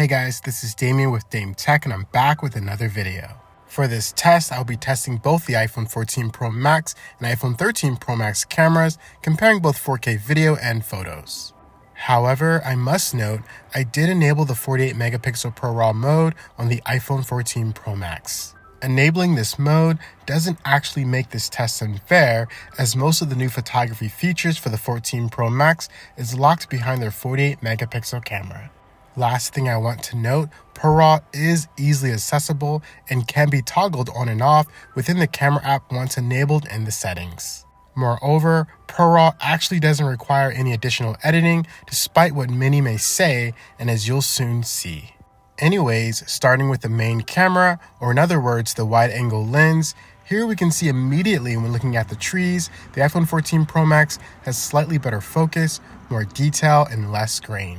Hey guys, this is Damien with Dame Tech and I'm back with another video. For this test, I'll be testing both the iPhone 14 Pro Max and iPhone 13 Pro Max cameras, comparing both 4K video and photos. However, I must note, I did enable the 48 megapixel ProRAW mode on the iPhone 14 Pro Max. Enabling this mode doesn't actually make this test unfair, as most of the new photography features for the 14 Pro Max is locked behind their 48 megapixel camera. Last thing I want to note, ProRAW is easily accessible and can be toggled on and off within the camera app once enabled in the settings. Moreover, ProRAW actually doesn't require any additional editing, despite what many may say, and as you'll soon see. Anyways, starting with the main camera, or in other words, the wide-angle lens, here we can see immediately when looking at the trees, the iPhone 14 Pro Max has slightly better focus, more detail, and less grain.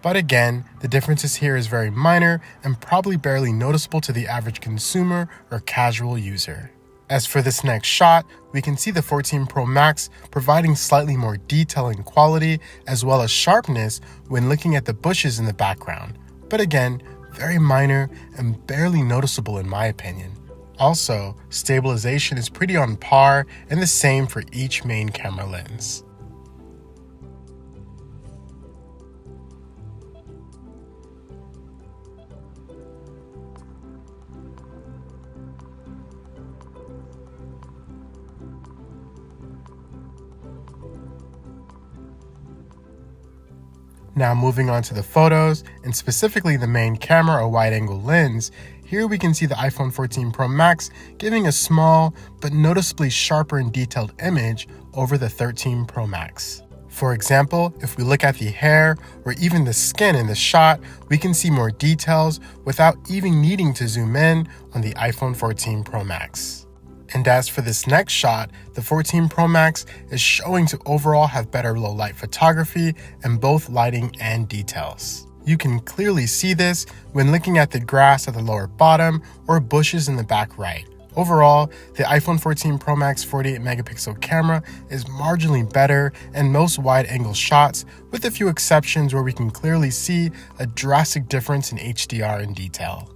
But again, the differences here is very minor and probably barely noticeable to the average consumer or casual user. As for this next shot, we can see the 14 Pro Max providing slightly more detail and quality as well as sharpness when looking at the bushes in the background. But again, very minor and barely noticeable in my opinion. Also, stabilization is pretty on par and the same for each main camera lens. Now moving on to the photos, and specifically the main camera or wide-angle lens, here we can see the iPhone 14 Pro Max giving a small but noticeably sharper and detailed image over the 13 Pro Max. For example, if we look at the hair or even the skin in the shot, we can see more details without even needing to zoom in on the iPhone 14 Pro Max. And as for this next shot, the 14 Pro Max is showing to overall have better low light photography in both lighting and details. You can clearly see this when looking at the grass at the lower bottom or bushes in the back right. Overall, the iPhone 14 Pro Max 48 megapixel camera is marginally better in most wide angle shots, with a few exceptions where we can clearly see a drastic difference in HDR and detail.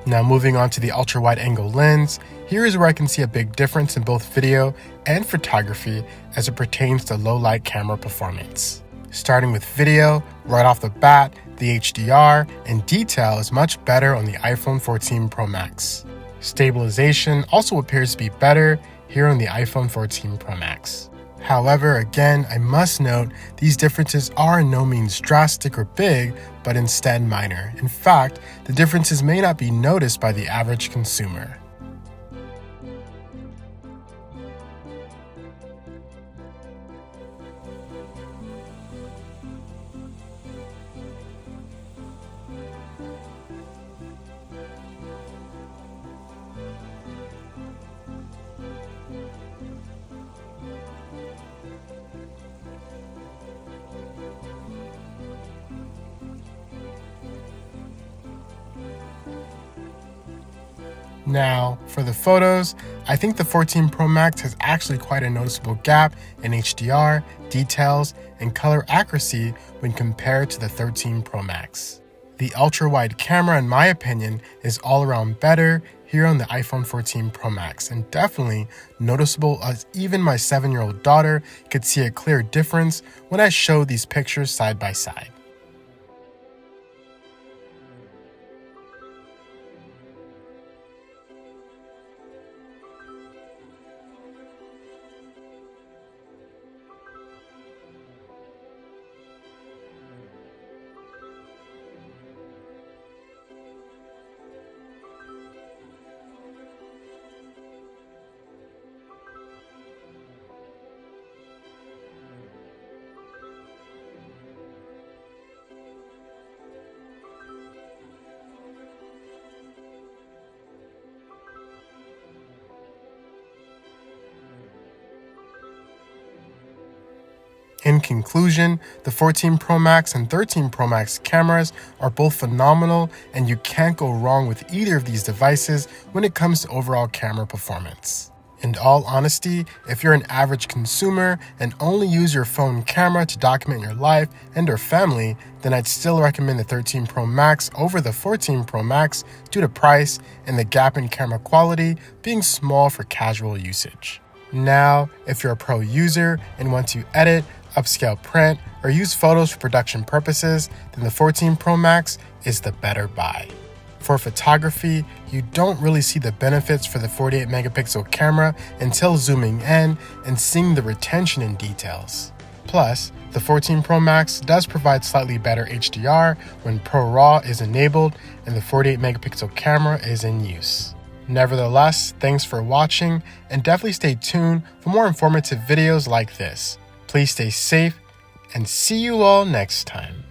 Now moving on to the ultra wide angle lens, here is where I can see a big difference in both video and photography as it pertains to low light camera performance. Starting with video, right off the bat, the HDR and detail is much better on the iPhone 14 Pro Max. Stabilization also appears to be better here on the iPhone 14 Pro Max. However, again, I must note these differences are in no means drastic or big, but instead minor. In fact, the differences may not be noticed by the average consumer. Now, for the photos, I think the 14 Pro Max has actually quite a noticeable gap in HDR, details, and color accuracy when compared to the 13 Pro Max. The ultra-wide camera, in my opinion, is all around better here on the iPhone 14 Pro Max, and definitely noticeable as even my 7-year-old daughter could see a clear difference when I showed these pictures side by side. In conclusion, the 14 Pro Max and 13 Pro Max cameras are both phenomenal, and you can't go wrong with either of these devices when it comes to overall camera performance. In all honesty, if you're an average consumer and only use your phone camera to document your life and or family, then I'd still recommend the 13 Pro Max over the 14 Pro Max due to price and the gap in camera quality being small for casual usage. Now, if you're a pro user and want to edit, upscale print, or use photos for production purposes, then the 14 Pro Max is the better buy. For photography, you don't really see the benefits for the 48 megapixel camera until zooming in and seeing the retention in details. Plus, the 14 Pro Max does provide slightly better HDR when ProRAW is enabled and the 48 megapixel camera is in use. Nevertheless, thanks for watching, and definitely stay tuned for more informative videos like this. Please stay safe, and see you all next time.